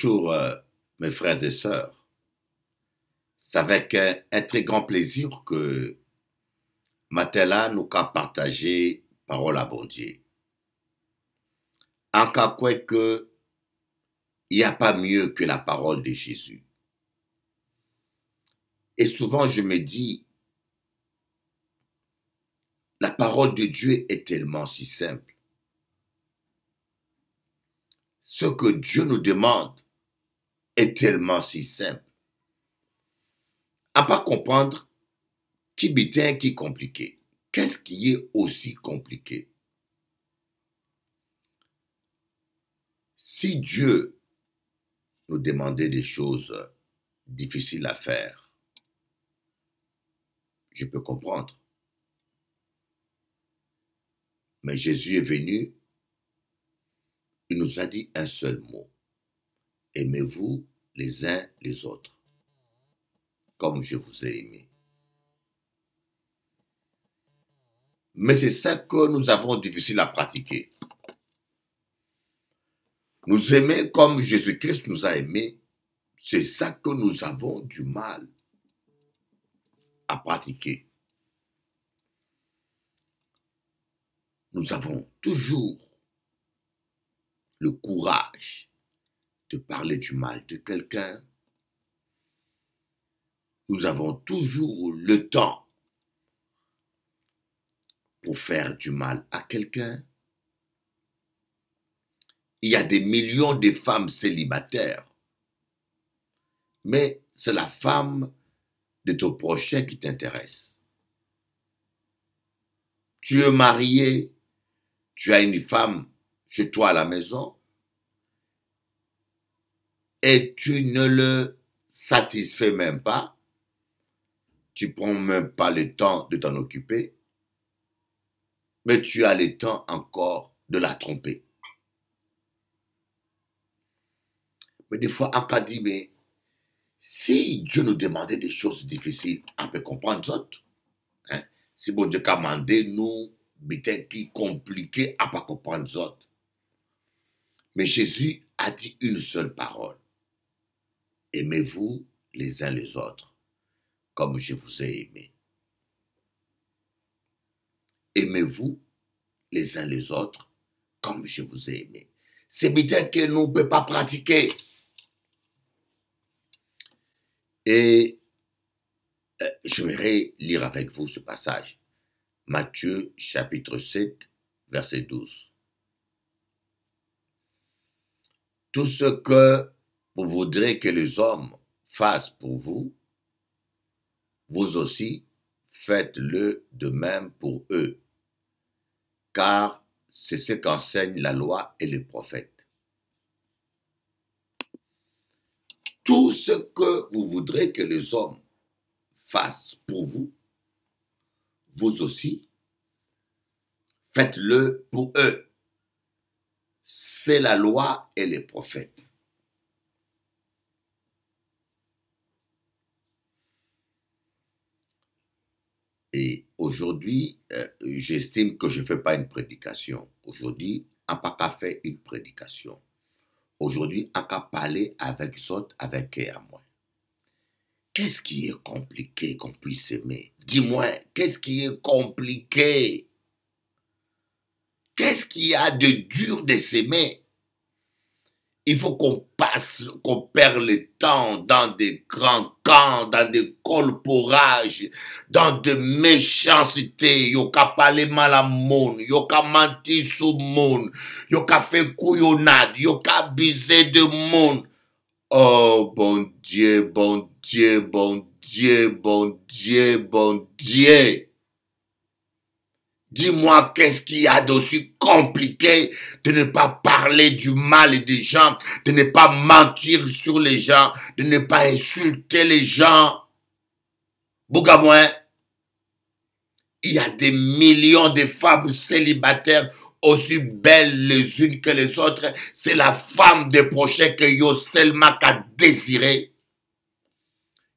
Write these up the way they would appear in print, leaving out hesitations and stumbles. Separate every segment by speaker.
Speaker 1: Bonjour mes frères et sœurs. C'est avec un très grand plaisir que matin nous avons partagé parole à bon Dieu. En cas quoi que il n'y a pas mieux que la parole de Jésus. Et souvent je me dis, la parole de Dieu est tellement si simple. Ce que Dieu nous demande est tellement si simple. À pas comprendre qui bitin qui compliqué. Qu'est-ce qui est aussi compliqué? Si Dieu nous demandait des choses difficiles à faire, je peux comprendre. Mais Jésus est venu, il nous a dit un seul mot. Aimez-vous les uns les autres, comme je vous ai aimé. Mais c'est ça que nous avons difficile à pratiquer. Nous aimer comme Jésus-Christ nous a aimés, c'est ça que nous avons du mal à pratiquer. Nous avons toujours le courage de parler du mal de quelqu'un. Nous avons toujours le temps pour faire du mal à quelqu'un. Il y a des millions de femmes célibataires, mais c'est la femme de ton prochain qui t'intéresse. Tu es marié, tu as une femme chez toi à la maison, et tu ne le satisfais même pas, tu prends même pas le temps de t'en occuper, mais tu as le temps encore de la tromper. Mais des fois, on peut dire, mais si Dieu nous demandait des choses difficiles, on peut comprendre ça. Hein? Si bon Dieu a demandé nous, bitin qui compliqué à pas comprendre ça. Mais Jésus a dit une seule parole. Aimez-vous les uns les autres, comme je vous ai aimé. Aimez-vous les uns les autres, comme je vous ai aimé. C'est bitin que nous ne pouvons pas pratiquer. Et je vais lire avec vous ce passage. Matthieu chapitre 7, verset 12. Tout ce que vous voudrez que les hommes fassent pour vous, vous aussi faites-le de même pour eux, car c'est ce qu'enseignent la loi et les prophètes. Tout ce que vous voudrez que les hommes fassent pour vous, vous aussi faites-le pour eux. C'est la loi et les prophètes. Et aujourd'hui, j'estime que je ne fais pas une prédication. Aujourd'hui, on n'a pas fait une prédication. Aujourd'hui, on a parlé avec autres, avec eux à moi. Qu'est-ce qui est compliqué qu'on puisse aimer? Dis-moi, qu'est-ce qui est compliqué? Qu'est-ce qu'il y a de dur de s'aimer? Il faut qu'on perd le temps dans des grands camps, dans des colporages, dans de méchanceté. Yo ka parler mal à monde, yo ka mentir sur monde, yo ka fait couillonnade, yo ka abuser de monde. Oh, bon Dieu, bon Dieu, bon Dieu, bon Dieu, bon Dieu. Dis-moi, qu'est-ce qu'il y a d'aussi compliqué de ne pas parler du mal des gens, de ne pas mentir sur les gens, de ne pas insulter les gens. Bougamouin, il y a des millions de femmes célibataires aussi belles les unes que les autres. C'est la femme des prochains que yo seulement qu'a désiré.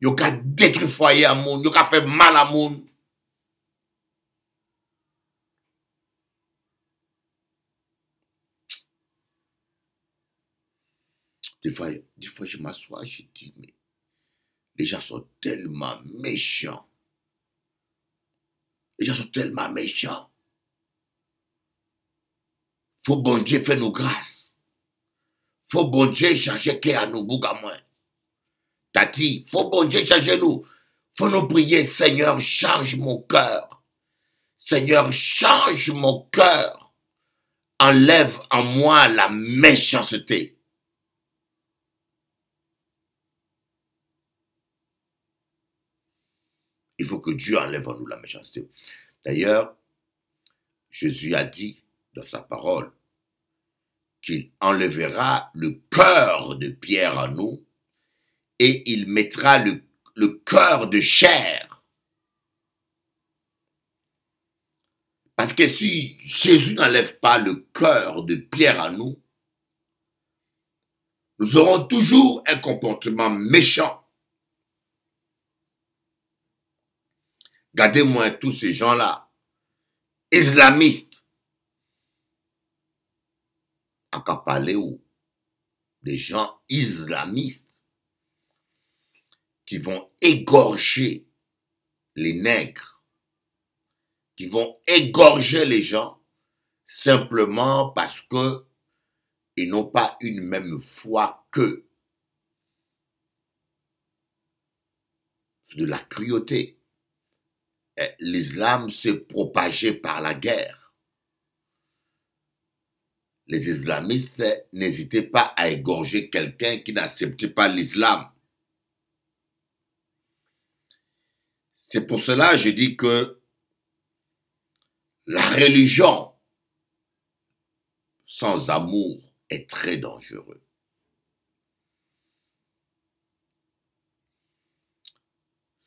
Speaker 1: Yo qu'a détruit foyer à monde, yo qu'a fait mal à monde. Des fois, je m'assois, je dis, mais les gens sont tellement méchants. Les gens sont tellement méchants. Faut bon Dieu faire nos grâces. Faut bon Dieu changer qui à nous, bouga moins. Tati, faut bon Dieu changer nous. Faut nous prier, Seigneur, change mon cœur. Seigneur, change mon cœur. Enlève en moi la méchanceté. Il faut que Dieu enlève en nous la méchanceté. D'ailleurs, Jésus a dit dans sa parole qu'il enlèvera le cœur de pierre en nous et il mettra le cœur de chair. Parce que si Jésus n'enlève pas le cœur de pierre en nous, nous aurons toujours un comportement méchant. Regardez-moi tous ces gens-là, islamistes, à Kapaléo, des gens islamistes qui vont égorger les nègres, qui vont égorger les gens simplement parce que ils n'ont pas une même foi qu'eux. C'est de la cruauté. L'islam s'est propagé par la guerre. Les islamistes n'hésitaient pas à égorger quelqu'un qui n'acceptait pas l'islam. C'est pour cela que je dis que la religion sans amour est très dangereux.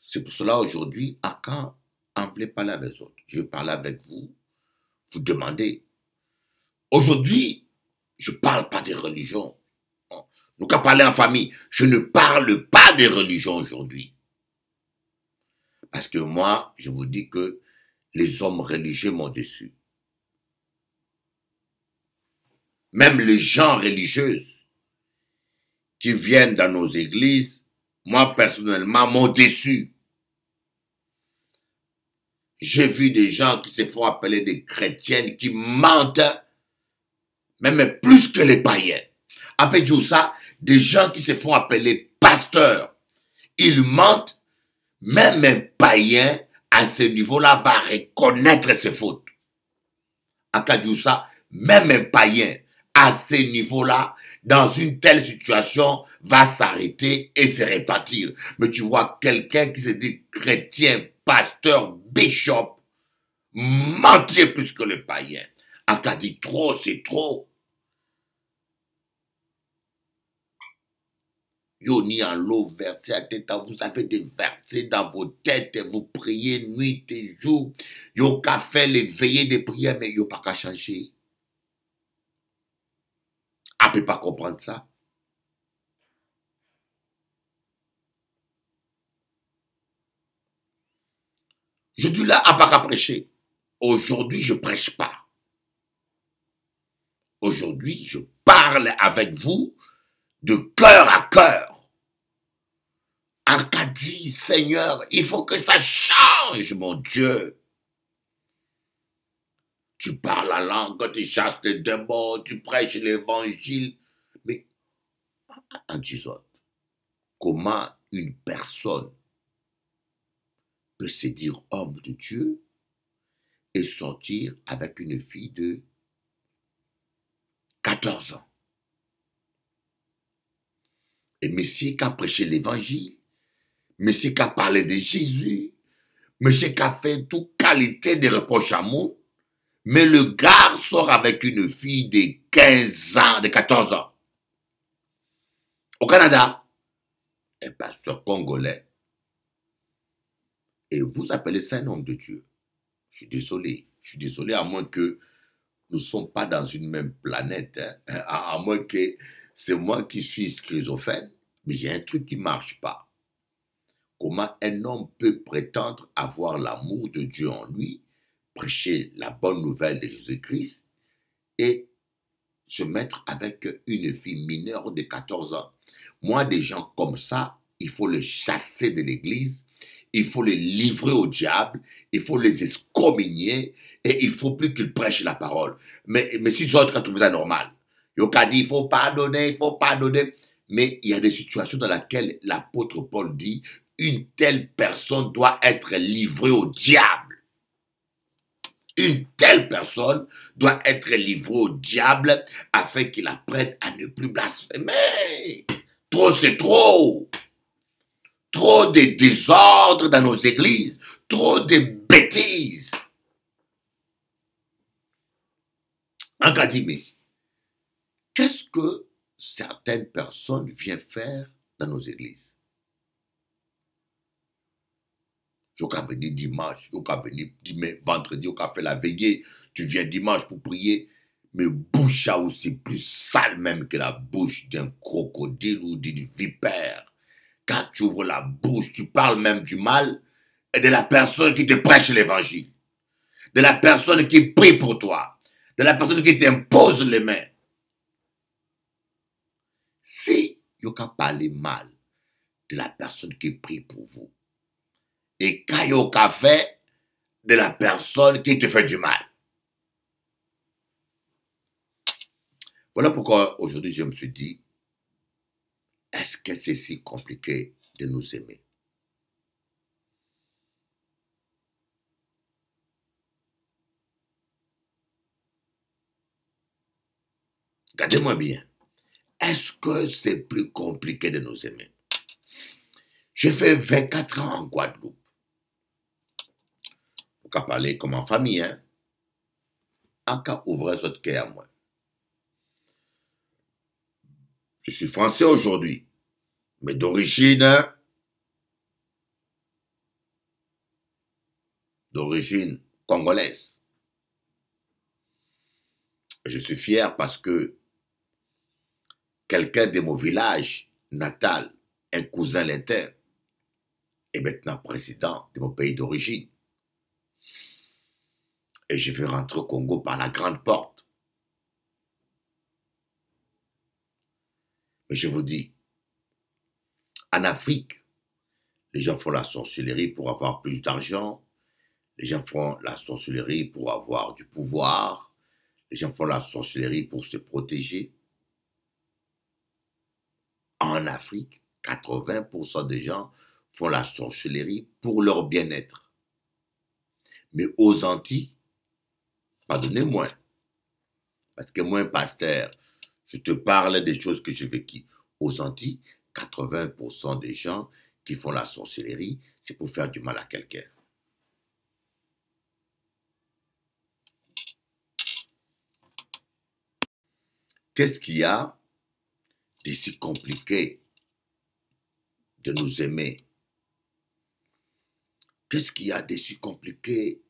Speaker 1: C'est pour cela aujourd'hui, quand on voulait parler avec les autres, je vais parler avec vous, vous demandez. Aujourd'hui, je ne parle pas des religions. Nous qu'à parler en famille, je ne parle pas des religions aujourd'hui. Parce que moi, je vous dis que les hommes religieux m'ont déçu. Même les gens religieux qui viennent dans nos églises, moi personnellement, m'ont déçu. J'ai vu des gens qui se font appeler des chrétiennes qui mentent, même plus que les païens. Après tout ça, des gens qui se font appeler pasteurs, ils mentent, même un païen à ce niveau-là va reconnaître ses fautes. Après tout ça, même un païen à ce niveau-là, dans une telle situation, va s'arrêter et se répartir. Mais tu vois quelqu'un qui se dit chrétien, pasteur, bishop, mentir plus que le païen. Aka dit trop, c'est trop. Yo ni en l'eau versé à tête, vous avez des versets dans vos têtes, vous priez nuit et jour. Yo qu'a fait les veillées de prière, mais yo pas qu'à changer. On peut pas comprendre ça. Je dis là, à pas qu'à prêcher. Aujourd'hui, je prêche pas. Aujourd'hui, je parle avec vous de cœur à cœur. En cas dit, Seigneur, il faut que ça change, mon Dieu. Tu parles la langue, tu chasses les démons, tu prêches l'évangile. Mais, en disant, comment une personne peut se dire homme de Dieu et sortir avec une fille de 14 ans? Et monsieur qui a prêché l'évangile, monsieur qui a parlé de Jésus, monsieur qui a fait toute qualité de reproche à moi, mais le gars sort avec une fille de 15 ans, de 14 ans. Au Canada, un pasteur congolais. Et vous appelez ça un homme de Dieu. Je suis désolé, à moins que nous ne sommes pas dans une même planète, hein, à moins que c'est moi qui suis schizophrène, mais il y a un truc qui ne marche pas. Comment un homme peut prétendre avoir l'amour de Dieu en lui, prêcher la bonne nouvelle de Jésus-Christ et se mettre avec une fille mineure de 14 ans. Moi, des gens comme ça, il faut les chasser de l'église, il faut les livrer au diable, il faut les excommunier et il ne faut plus qu'ils prêchent la parole. Mais si les autres trouvent ça normal, ils ont dit il faut pardonner, il faut pardonner. Mais il y a des situations dans lesquelles l'apôtre Paul dit une telle personne doit être livrée au diable. Une telle personne doit être livrée au diable afin qu'il apprenne à ne plus blasphémer. Trop, c'est trop. Trop de désordre dans nos églises. Trop de bêtises. Un gars dit, mais qu'est-ce que certaines personnes viennent faire dans nos églises? Ils ont qu'à venir dimanche, ils ont qu'à venir vendredi, ils ont qu'à faire la veillée. Tu viens dimanche pour prier, mais bouche à aussi plus sale même que la bouche d'un crocodile ou d'une vipère. Quand tu ouvres la bouche, tu parles même du mal et de la personne qui te prêche l'évangile, de la personne qui prie pour toi, de la personne qui t'impose les mains. Si vous avez parlé mal de la personne qui prie pour vous, et quand vous avez fait de la personne qui te fait du mal. Voilà pourquoi aujourd'hui je me suis dit, est-ce que c'est si compliqué de nous aimer? Regardez-moi bien. Est-ce que c'est plus compliqué de nous aimer? J'ai fait 24 ans en Guadeloupe. Vous pouvez parler comme en famille, hein? En cas ouvrir votre cœur à moi. Je suis français aujourd'hui, mais d'origine congolaise. Je suis fier parce que quelqu'un de mon village natal, un cousin lointain, est maintenant président de mon pays d'origine. Et je vais rentrer au Congo par la grande porte. Mais je vous dis, en Afrique, les gens font la sorcellerie pour avoir plus d'argent. Les gens font la sorcellerie pour avoir du pouvoir. Les gens font la sorcellerie pour se protéger. En Afrique, 80% des gens font la sorcellerie pour leur bien-être. Mais aux Antilles, pardonnez-moi, parce que moi, pasteur, je te parle des choses que j'ai vécues. Aux Antilles, 80% des gens qui font la sorcellerie, c'est pour faire du mal à quelqu'un. Qu'est-ce qu'il y a de si compliqué de nous aimer? Qu'est-ce qu'il y a de si compliqué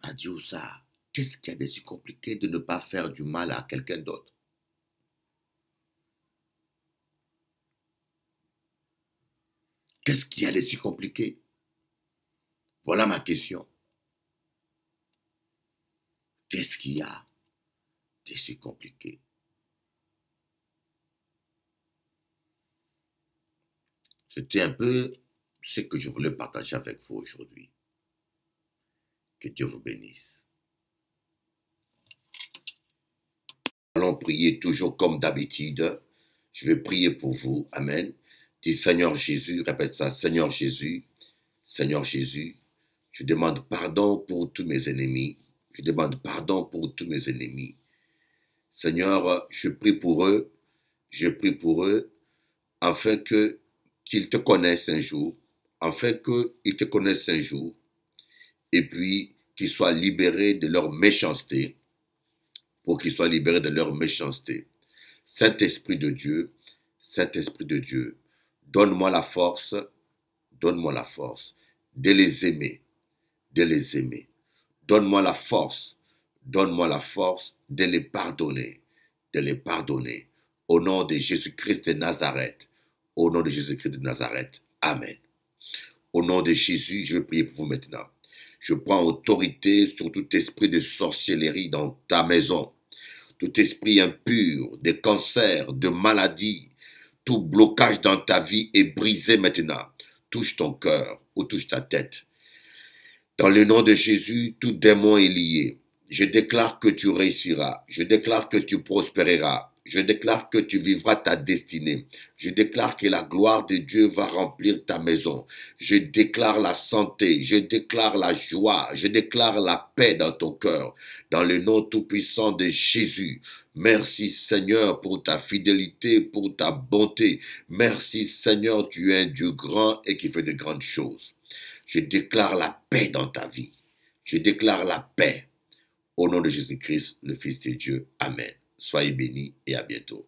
Speaker 1: à dire ça? Qu'est-ce qu'il y a de si compliqué de ne pas faire du mal à quelqu'un d'autre? Qu'est-ce qu'il y a de si compliqué? Voilà ma question. Qu'est-ce qu'il y a de si compliqué? C'était un peu ce que je voulais partager avec vous aujourd'hui. Que Dieu vous bénisse. Allons prier toujours comme d'habitude. Je vais prier pour vous. Amen. Dis Seigneur Jésus, répète ça. Seigneur Jésus, je demande pardon pour tous mes ennemis. Je demande pardon pour tous mes ennemis. Seigneur, je prie pour eux. Je prie pour eux afin qu'ils te connaissent un jour. Afin qu'ils te connaissent un jour. Et puis qu'ils soient libérés de leur méchanceté. Pour qu'ils soient libérés de leur méchanceté. Saint-Esprit de Dieu, donne-moi la force de les aimer, Donne-moi la force de les pardonner, Au nom de Jésus-Christ de Nazareth, Amen. Au nom de Jésus, je vais prier pour vous maintenant. Je prends autorité sur tout esprit de sorcellerie dans ta maison. tout esprit impur, de cancer, de maladie, tout blocage dans ta vie est brisé maintenant. Touche ton cœur ou touche ta tête. Dans le nom de Jésus, tout démon est lié. Je déclare que tu réussiras. Je déclare que tu prospéreras. Je déclare que tu vivras ta destinée. Je déclare que la gloire de Dieu va remplir ta maison. Je déclare la santé. Je déclare la joie. Je déclare la paix dans ton cœur. Dans le nom tout-puissant de Jésus. Merci Seigneur pour ta fidélité, pour ta bonté. Merci Seigneur, tu es un Dieu grand et qui fait de grandes choses. Je déclare la paix dans ta vie. Je déclare la paix. Au nom de Jésus-Christ, le Fils de Dieu. Amen. Soyez bénis et à bientôt.